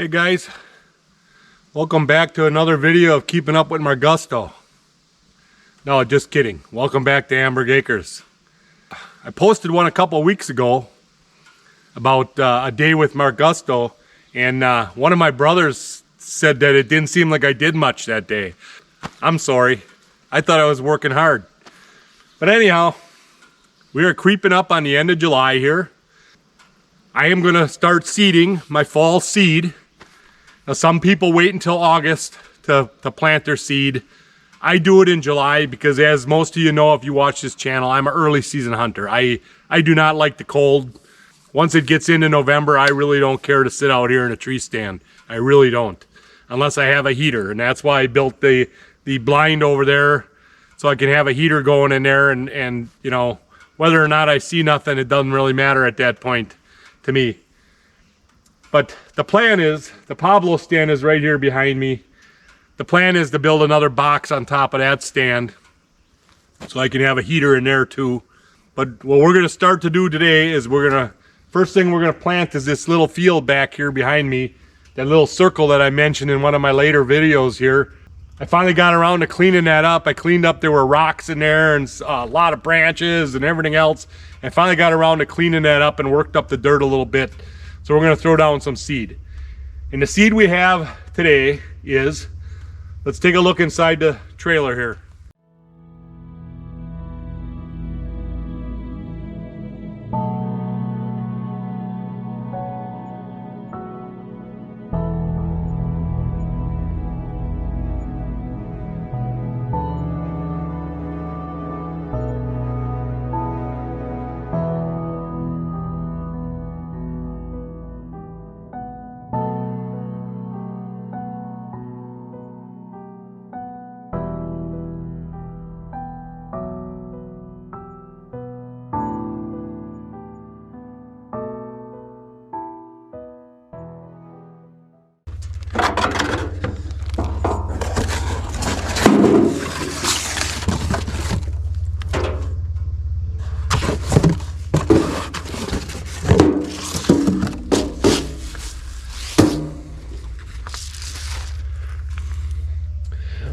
Hey guys, welcome back to another video of Keeping Up with Margusto. No, just kidding. Welcome back to Amberg Acres. I posted one a couple weeks ago about a day with Margusto, and one of my brothers said that it didn't seem like I did much that day. I'm sorry. I thought I was working hard. But anyhow, we are creeping up on the end of July here. I am going to start seeding my fall seed. Now, some people wait until August to plant their seed. I do it in July because, as most of you know if you watch this channel, I'm an early season hunter. I do not like the cold. Once it gets into November, I really don't care to sit out here in a tree stand. I really don't. Unless I have a heater, and that's why I built the blind over there, so I can have a heater going in there, and you know, whether or not I see nothing, it doesn't really matter at that point to me. But the plan is, the Pablo stand is right here behind me. The plan is to build another box on top of that stand so I can have a heater in there too. But what we're going to start to do today is first thing we're going to plant is this little field back here behind me. That little circle that I mentioned in one of my later videos here. I finally got around to cleaning that up. I cleaned up, there were rocks in there and a lot of branches and everything else. I finally got around to cleaning that up and worked up the dirt a little bit. So we're going to throw down some seed. And the seed we have today is, let's take a look inside the trailer here.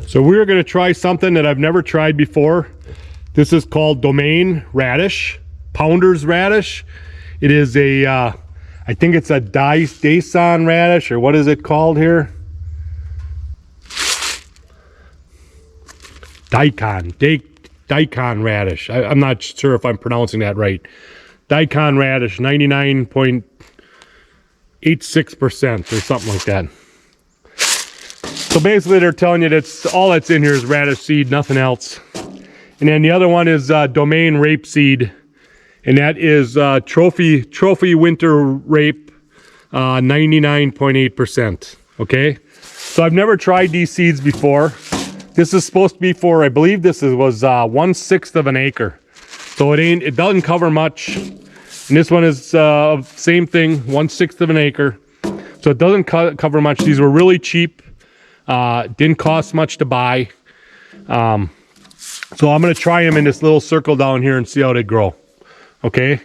So we're going to try something that I've never tried before. This is called Domain radish, Pounder's radish. It is a, I think it's a Daison radish, or what is it called here? Daikon radish. I'm not sure if I'm pronouncing that right. Daikon radish, 99.86% or something like that. So basically they're telling you that's all that's in here is radish seed, nothing else. And then the other one is Domain rape seed, and that is trophy winter rape, 99.8%. Okay, so I've never tried these seeds before. This is supposed to be for, I believe this was 1/6 of an acre, so it doesn't cover much. And this one is same thing, 1/6 of an acre, so it doesn't cover much. These were really cheap. Didn't cost much to buy. So I'm going to try them in this little circle down here and see how they grow. Okay.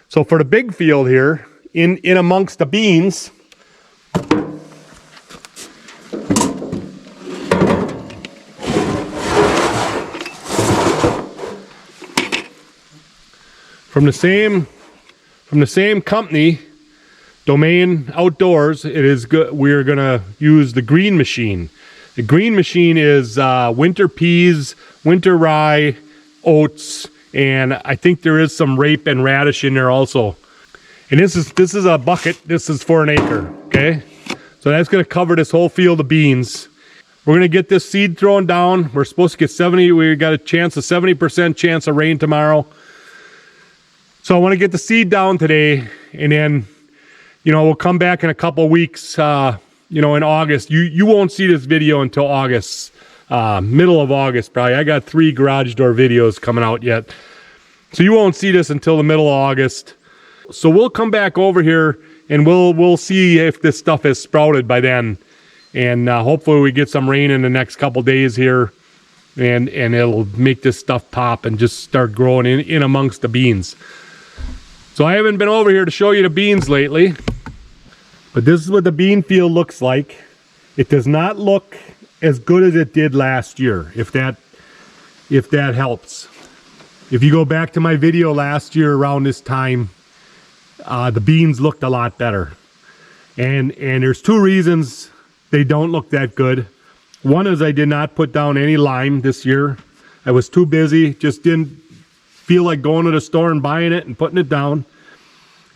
So for the big field here, in amongst the beans, from the same company, Domain Outdoors, it is good. We're gonna use the green machine. The green machine is winter peas, winter rye, oats, and I think there is some rape and radish in there also. And this is a bucket. This is for an acre. Okay, so that's gonna cover this whole field of beans. We're gonna get this seed thrown down. We're supposed to get 70. We got a 70% chance of rain tomorrow. So I want to get the seed down today, and then, you know, we'll come back in a couple weeks, you know, in August. You won't see this video until August, middle of August probably. I got 3 garage door videos coming out yet. So you won't see this until the middle of August. So we'll come back over here and we'll see if this stuff has sprouted by then. And hopefully we get some rain in the next couple days here, and it'll make this stuff pop and just start growing in amongst the beans. So I haven't been over here to show you the beans lately. But this is what the bean field looks like. It does not look as good as it did last year, if that helps. If you go back to my video last year around this time, the beans looked a lot better. And there's two reasons they don't look that good. One is I did not put down any lime this year. I was too busy, just didn't feel like going to the store and buying it and putting it down.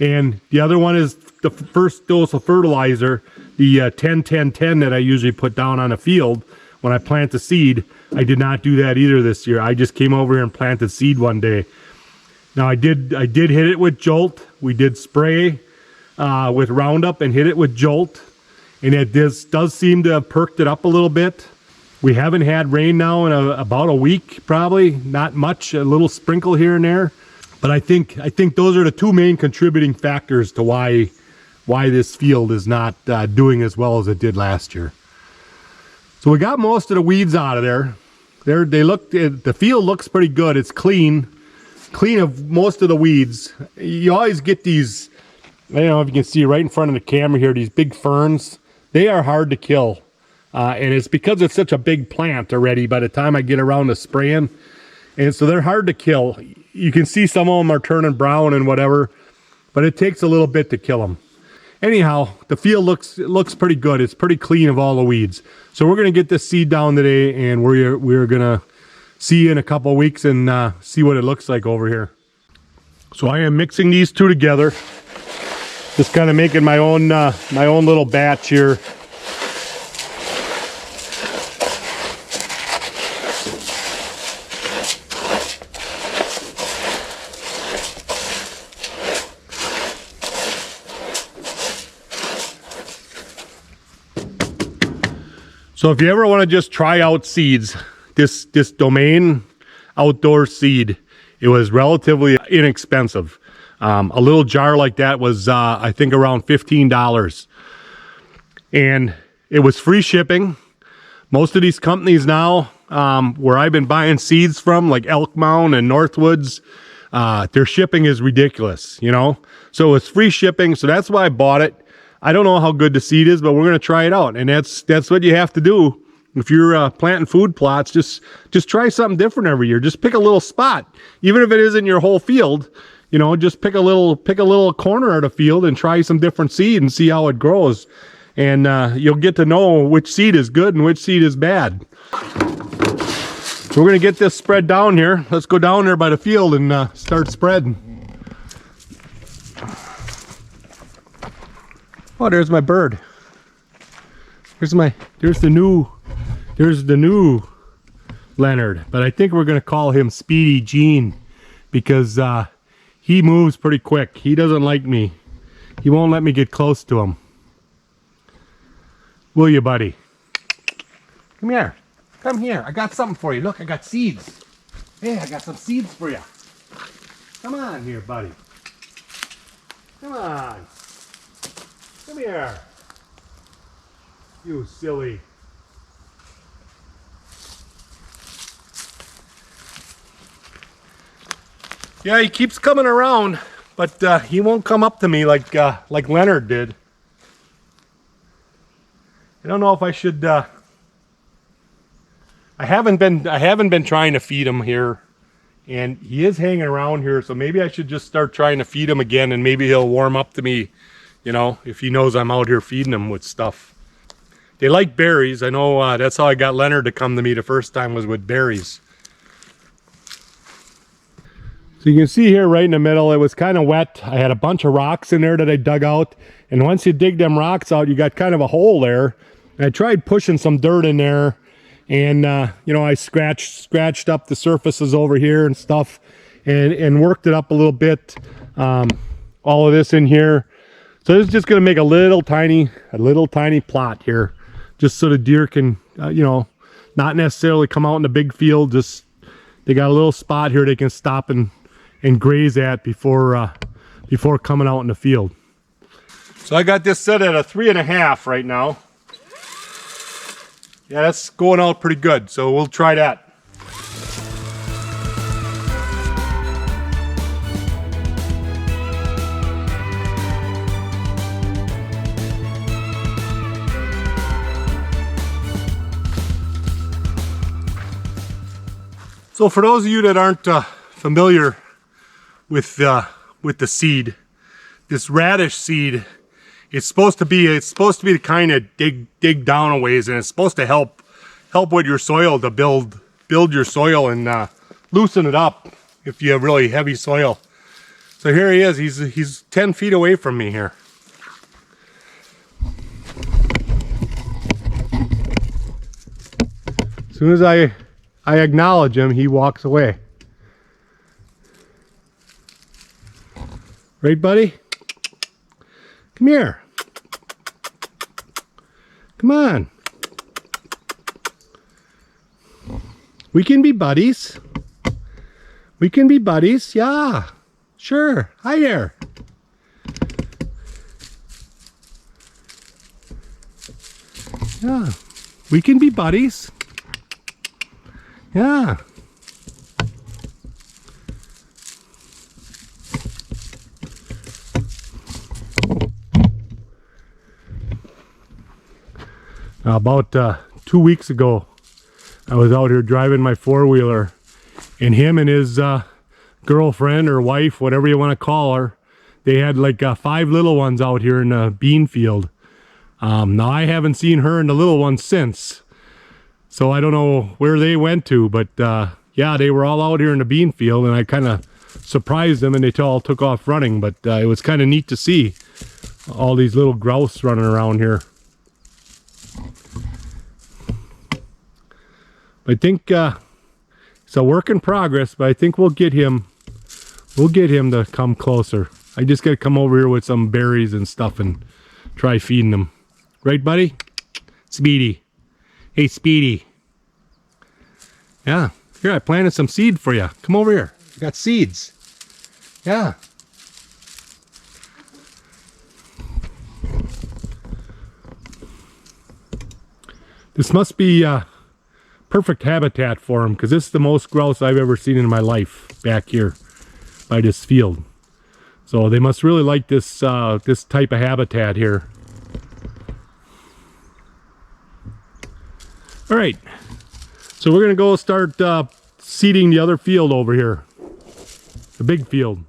And the other one is the first dose of fertilizer, the 10-10-10 that I usually put down on a field when I plant the seed. I did not do that either this year. I just came over here and planted seed one day. Now I did hit it with Jolt. We did spray with Roundup and hit it with Jolt, and it does seem to have perked it up a little bit. We haven't had rain now in about a week, probably not much, a little sprinkle here and there. But I think those are the two main contributing factors to why this field is not doing as well as it did last year. So we got most of the weeds out of there. The field looks pretty good. It's clean of most of the weeds. You always get these, I don't know if you can see right in front of the camera here, these big ferns. They are hard to kill. And it's because it's such a big plant already by the time I get around to spraying. And so they're hard to kill. You can see some of them are turning brown and whatever, but it takes a little bit to kill them. Anyhow, the field looks pretty good. It's pretty clean of all the weeds. So we're going to get this seed down today, and we're going to see you in a couple of weeks and see what it looks like over here. So I am mixing these two together. Just kind of making my own little batch here. So if you ever want to just try out seeds, this Domain outdoor seed, it was relatively inexpensive. A little jar like that was I think around $15, and it was free shipping. Most of these companies now where I've been buying seeds from, like Elk Mound and Northwoods, their shipping is ridiculous, you know. So it was free shipping, so that's why I bought it. I don't know how good the seed is, but we're going to try it out. And that's what you have to do. If you're planting food plots, just try something different every year. Just pick a little spot. Even if it isn't your whole field, you know, just pick a little corner of the field and try some different seed and see how it grows. And you'll get to know which seed is good and which seed is bad. So we're going to get this spread down here. Let's go down there by the field and start spreading. Oh, there's my bird. There's the new Leonard, but I think we're gonna call him Speedy Gene because he moves pretty quick. He doesn't like me. He won't let me get close to him. Will you, buddy? Come here. Come here. I got something for you. Look, I got seeds. Hey, I got some seeds for you. Come on here, buddy. Come on. Come here. You silly. Yeah, he keeps coming around, but he won't come up to me like Leonard did. I don't know if I should. I haven't been trying to feed him here, and he is hanging around here. So maybe I should just start trying to feed him again, and maybe he'll warm up to me. You know, if he knows I'm out here feeding him with stuff. They like berries. I know that's how I got Leonard to come to me the first time, was with berries. So you can see here right in the middle, it was kind of wet. I had a bunch of rocks in there that I dug out. And once you dig them rocks out, you got kind of a hole there. And I tried pushing some dirt in there. And, you know, I scratched up the surfaces over here and stuff. And worked it up a little bit. All of this in here. So this is just going to make a little tiny plot here, just so the deer can, you know, not necessarily come out in the big field. Just they got a little spot here they can stop and graze at before coming out in the field. So I got this set at a 3.5 right now. Yeah, that's going out pretty good. So we'll try that. So for those of you that aren't familiar with the seed, this radish seed, it's supposed to be the kind of dig down a ways, and it's supposed to help with your soil, to build your soil and loosen it up if you have really heavy soil. So here he is. He's 10 feet away from me here. As soon as I acknowledge him, he walks away. Right, buddy? Come here. Come on. We can be buddies. We can be buddies. Yeah. Sure. Hi there. Yeah. We can be buddies. Yeah. About 2 weeks ago, I was out here driving my four-wheeler, and him and his girlfriend or wife, whatever you want to call her, they had like 5 little ones out here in the bean field. Now I haven't seen her and the little ones since, so I don't know where they went to, but yeah, they were all out here in the bean field, and I kind of surprised them, and they all took off running. But it was kind of neat to see all these little grouse running around here. I think it's a work in progress, but I think we'll get him to come closer. I just got to come over here with some berries and stuff and try feeding him. Right, buddy? Speedy. Hey, Speedy. Yeah. Here, I planted some seed for you. Come over here. I got seeds. Yeah. This must be perfect habitat for them, because this is the most grouse I've ever seen in my life back here by this field. So they must really like this this type of habitat here. All right, so we're gonna go start seeding the other field over here, the big field.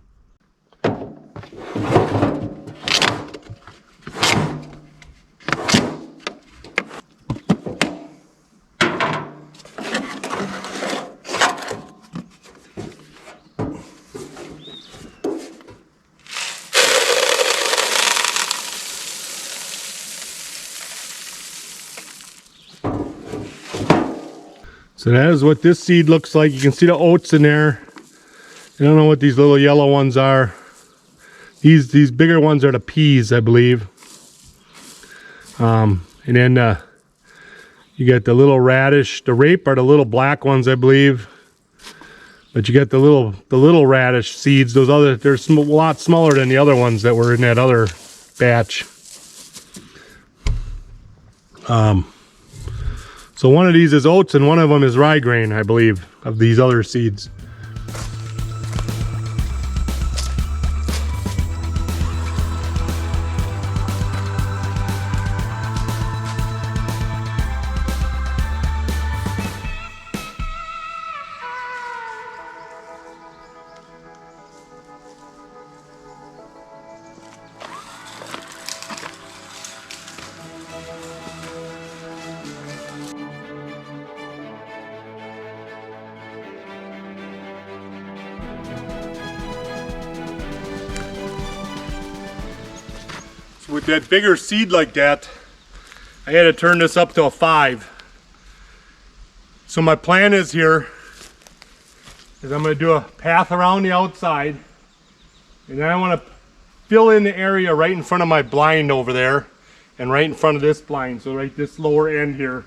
So that is what this seed looks like. You can see the oats in there. I don't know what these little yellow ones are. These bigger ones are the peas, I believe. And then you got the little radish. The rape are the little black ones, I believe. But you got the little radish seeds. Those other, they're a lot smaller than the other ones that were in that other batch. So one of these is oats and one of them is rye grain, I believe, of these other seeds. With that bigger seed like that, I had to turn this up to a 5. So my plan is here is I'm going to do a path around the outside, and then I want to fill in the area right in front of my blind over there and right in front of this blind, so right this lower end here.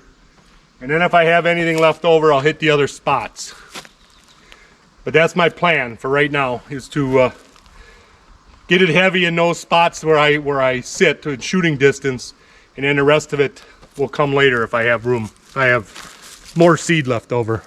And then if I have anything left over, I'll hit the other spots. But that's my plan for right now, is to get it heavy in those spots where I sit to shooting distance, and then the rest of it will come later if I have room. If I have more seed left over.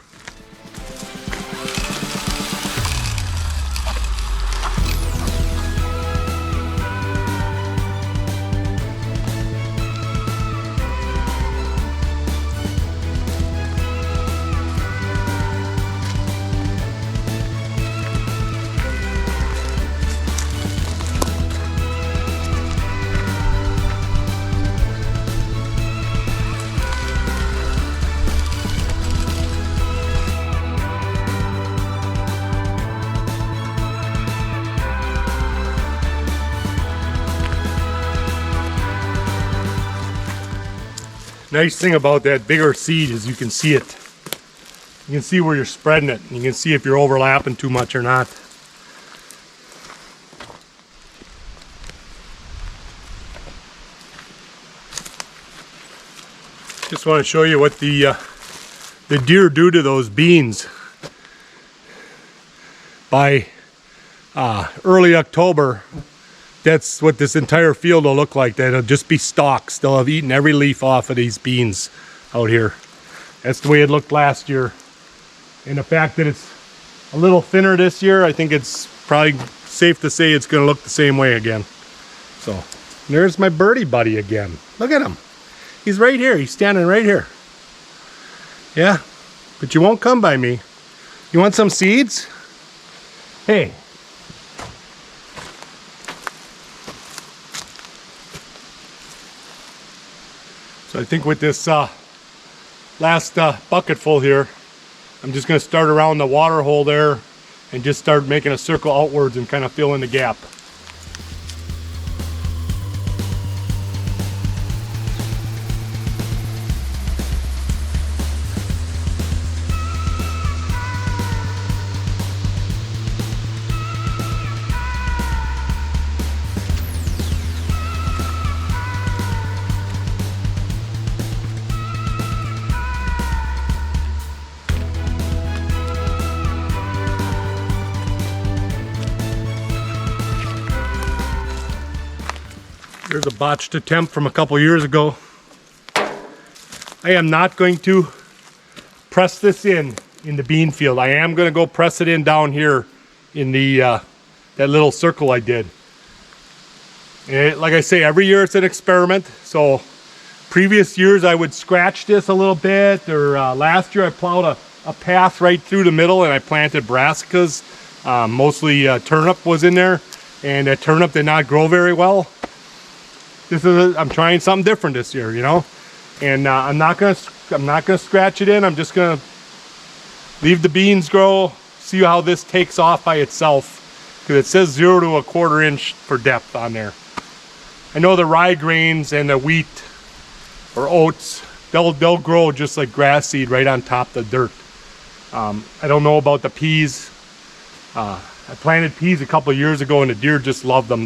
Nice thing about that bigger seed is you can see it. You can see where you're spreading it. You can see if you're overlapping too much or not. Just want to show you what the deer do to those beans. By early October, that's what this entire field will look like. That'll just be stalks. They'll have eaten every leaf off of these beans out here. That's the way it looked last year. And the fact that it's a little thinner this year, I think it's probably safe to say it's going to look the same way again. So there's my birdie buddy again. Look at him. He's right here. He's standing right here. Yeah, but you won't come by me. You want some seeds? Hey. So I think with this last bucket full here, I'm just going to start around the water hole there and just start making a circle outwards and kind of fill in the gap. Here's a botched attempt from a couple years ago. I am not going to press this in the bean field. I am going to go press it in down here in the that little circle I did. And like I say, every year it's an experiment. So previous years I would scratch this a little bit, or last year I plowed a path right through the middle and I planted brassicas. Mostly turnip was in there, and that turnip did not grow very well. I'm trying something different this year, you know, and I'm not gonna scratch it in. I'm just gonna leave the beans grow, see how this takes off by itself, because it says 0 to 1/4 inch for depth on there. I know the rye grains and the wheat or oats, they'll grow just like grass seed right on top of the dirt. I don't know about the peas. I planted peas a couple of years ago and the deer just loved them.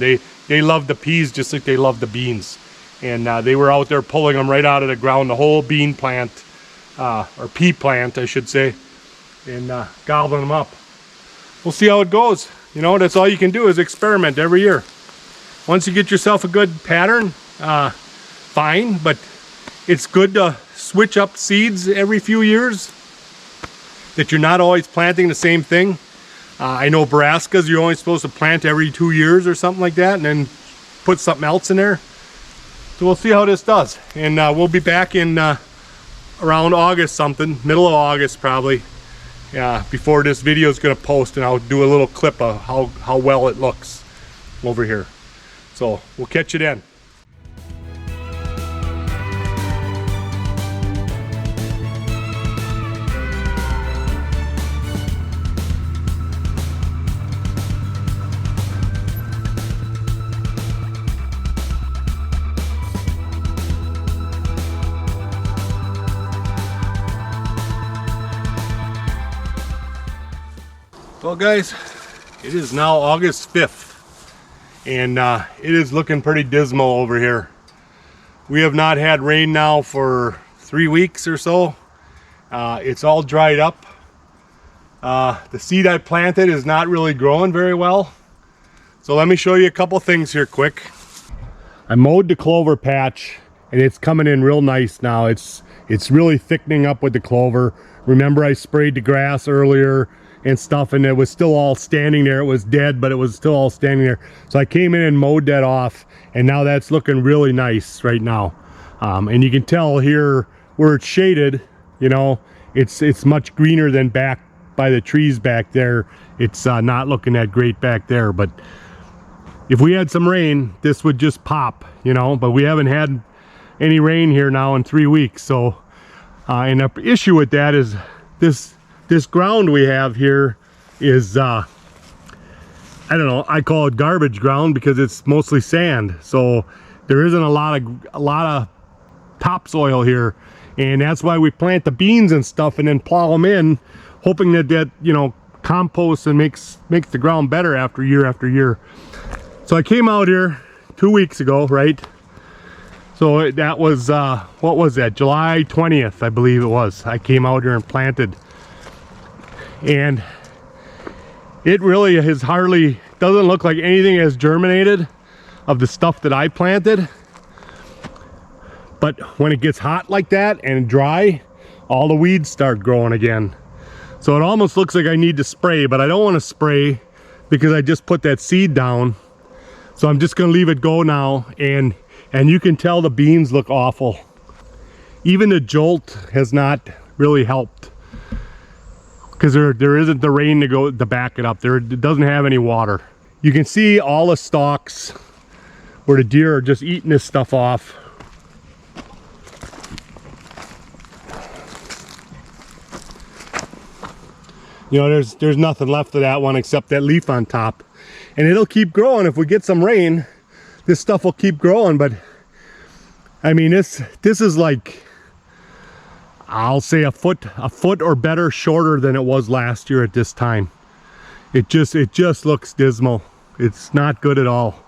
They love the peas just like they love the beans. And they were out there pulling them right out of the ground, the whole bean plant, or pea plant, I should say, and gobbling them up. We'll see how it goes. You know, that's all you can do is experiment every year. Once you get yourself a good pattern, fine, but it's good to switch up seeds every few years, that you're not always planting the same thing. I know brassicas you're only supposed to plant every 2 years or something like that, and then put something else in there. So we'll see how this does, and we'll be back in around August something, middle of August probably, before this video is going to post, and I'll do a little clip of how well it looks over here. So we'll catch you then. Well guys, it is now August 5th, and it is looking pretty dismal over here. We have not had rain now for 3 weeks or so. It's all dried up. The seed I planted is not really growing very well. So let me show you a couple things here quick. I mowed the clover patch and it's coming in real nice now. It's really thickening up with the clover. Remember I sprayed the grass earlier and stuff, and it was still all standing there. It was dead, but it was still all standing there. So I came in and mowed that off, and now that's looking really nice right now. And you can tell here where it's shaded, you know, it's much greener than back by the trees back there. It's not looking that great back there, but if we had some rain, this would just pop, you know, but we haven't had any rain here now in 3 weeks. So and the issue with that is this ground we have here is I don't know, I call it garbage ground because it's mostly sand. So there isn't a lot of topsoil here, and that's why we plant the beans and stuff and then plow them in, hoping that you know, composts and makes the ground better after year. So I came out here 2 weeks ago, right? So that was what was that, July 20th, I believe it was. I came out here and planted, and it really has hardly, doesn't look like anything has germinated of the stuff that I planted. But when it gets hot like that and dry, all the weeds start growing again. So it almost looks like I need to spray, but I don't want to spray because I just put that seed down. So I'm just going to leave it go now, and you can tell the beans look awful. Even the jolt has not really helped because there isn't the rain to back it up. It doesn't have any water. You can see all the stalks where the deer are just eating this stuff off. You know, there's nothing left of that one except that leaf on top. And it'll keep growing. If we get some rain, this stuff will keep growing. But I mean, this is like, I'll say a foot or better shorter than it was last year at this time. It just looks dismal. It's not good at all.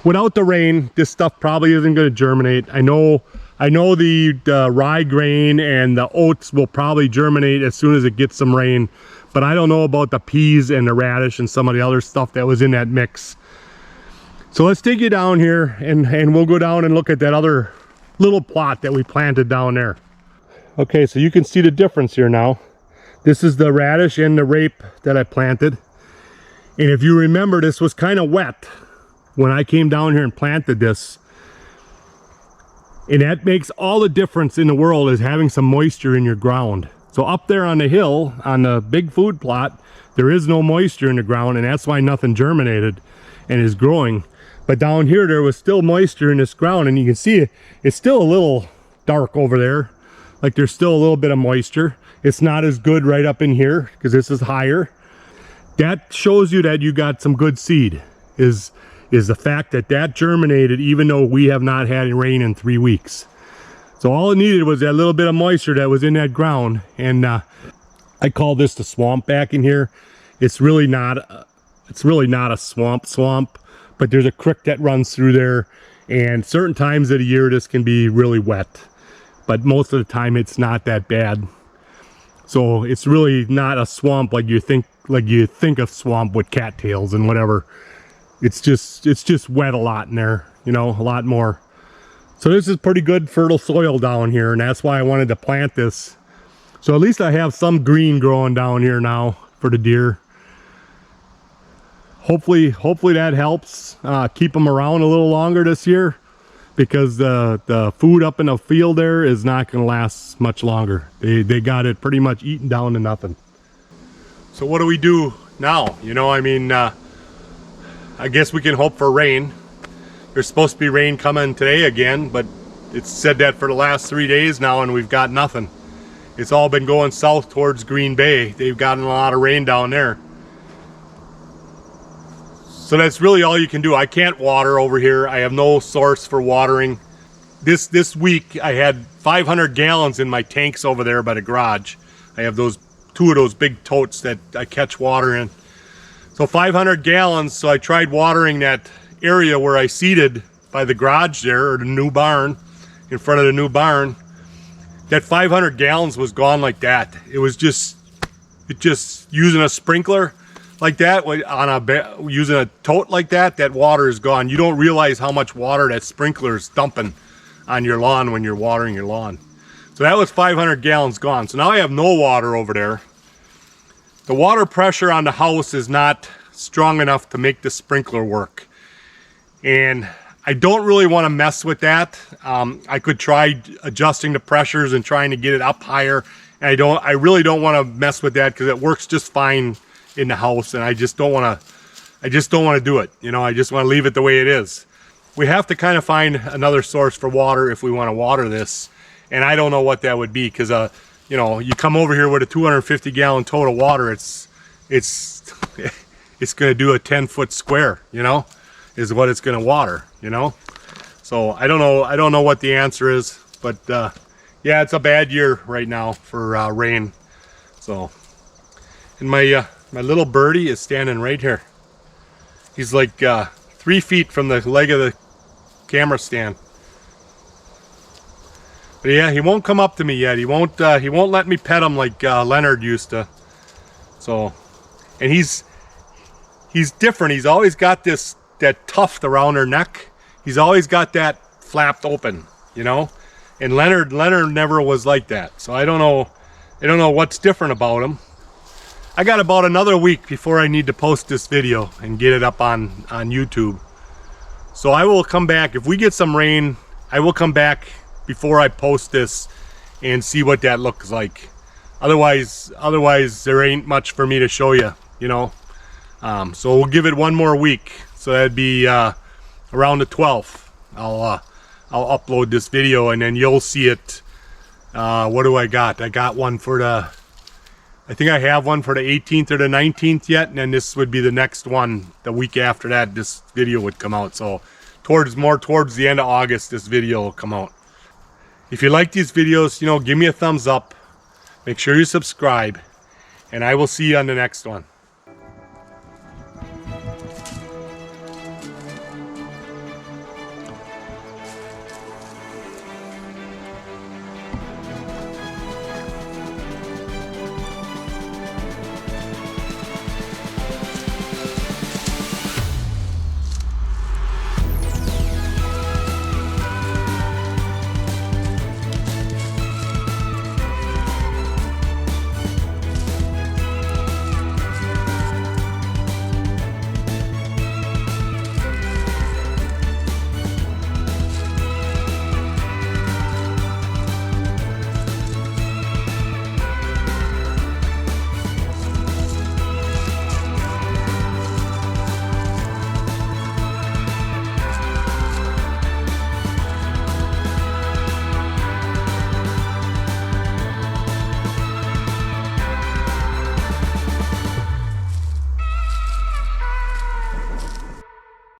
Without the rain, this stuff probably isn't going to germinate. I know the rye grain and the oats will probably germinate as soon as it gets some rain. But I don't know about the peas and the radish and some of the other stuff that was in that mix. So let's take you down here and we'll go down and look at that other little plot that we planted down there. Okay, so you can see the difference here now. This is the radish and the rape that I planted. And if you remember, this was kind of wet when I came down here and planted this. And that makes all the difference in the world, is having some moisture in your ground. So up there on the hill, on the big food plot, there is no moisture in the ground, and that's why nothing germinated and is growing. But down here, there was still moisture in this ground, and you can see it's still a little dark over there. Like there's still a little bit of moisture. It's not as good right up in here because this is higher. That shows you that you got some good seed, is the fact that germinated even though we have not had rain in 3 weeks. So all it needed was that little bit of moisture that was in that ground. And I call this the swamp back in here. It's really not a swamp, but there's a creek that runs through there, and certain times of the year this can be really wet, but most of the time it's not that bad. So it's really not a swamp like you think of swamp with cattails and whatever. It's just wet a lot in there, you know, a lot more. So this is pretty good fertile soil down here, and that's why I wanted to plant this. So at least I have some green growing down here now for the deer. Hopefully that helps keep them around a little longer this year, because the food up in the field there is not going to last much longer. They got it pretty much eaten down to nothing. So what do we do now? You know, I mean, I guess we can hope for rain. There's supposed to be rain coming today again, but it's said that for the last 3 days now, and we've got nothing. It's all been going south towards Green Bay. They've gotten a lot of rain down there. So that's really all you can do. I can't water over here. I have no source for watering. This week I had 500 gallons in my tanks over there by the garage. I have two of those big totes that I catch water in. So 500 gallons, so I tried watering that area where I seeded by the garage there, or the new barn, in front of the new barn. That 500 gallons was gone like that. It was just using a sprinkler like that, using a tote like that, that water is gone. You don't realize how much water that sprinkler is dumping on your lawn when you're watering your lawn. So that was 500 gallons gone. So now I have no water over there. The water pressure on the house is not strong enough to make the sprinkler work. And I don't really want to mess with that. I could try adjusting the pressures and trying to get it up higher. And I really don't want to mess with that because it works just fine in the house, and I just don't want to do it. You know, I just want to leave it the way it is. We have to kind of find another source for water if we want to water this. And I don't know what that would be, because you know, you come over here with a 250 gallon tote of water, it's going to do a 10-foot square, you know, is what it's going to water, you know. So I don't know what the answer is. but yeah, it's a bad year right now for rain. So, and my little birdie is standing right here. He's like 3 feet from the leg of the camera stand. But yeah, he won't come up to me yet. He won't let me pet him like Leonard used to. So, and he's different. He's always got that tuft around her neck. He's always got that flapped open, you know. And Leonard never was like that. So I don't know what's different about him. I got about another week before I need to post this video and get it up on YouTube. So I will come back if we get some rain. I will come back before I post this and see what that looks like. Otherwise there ain't much for me to show you, you know. So we'll give it one more week. So that'd be around the 12th. I'll upload this video and then you'll see it. What do I got? I got one for I think I have one for the 18th or the 19th yet, and then this would be the next one. The week after that, this video would come out. So more towards the end of August, this video will come out. If you like these videos, you know, give me a thumbs up. Make sure you subscribe, and I will see you on the next one.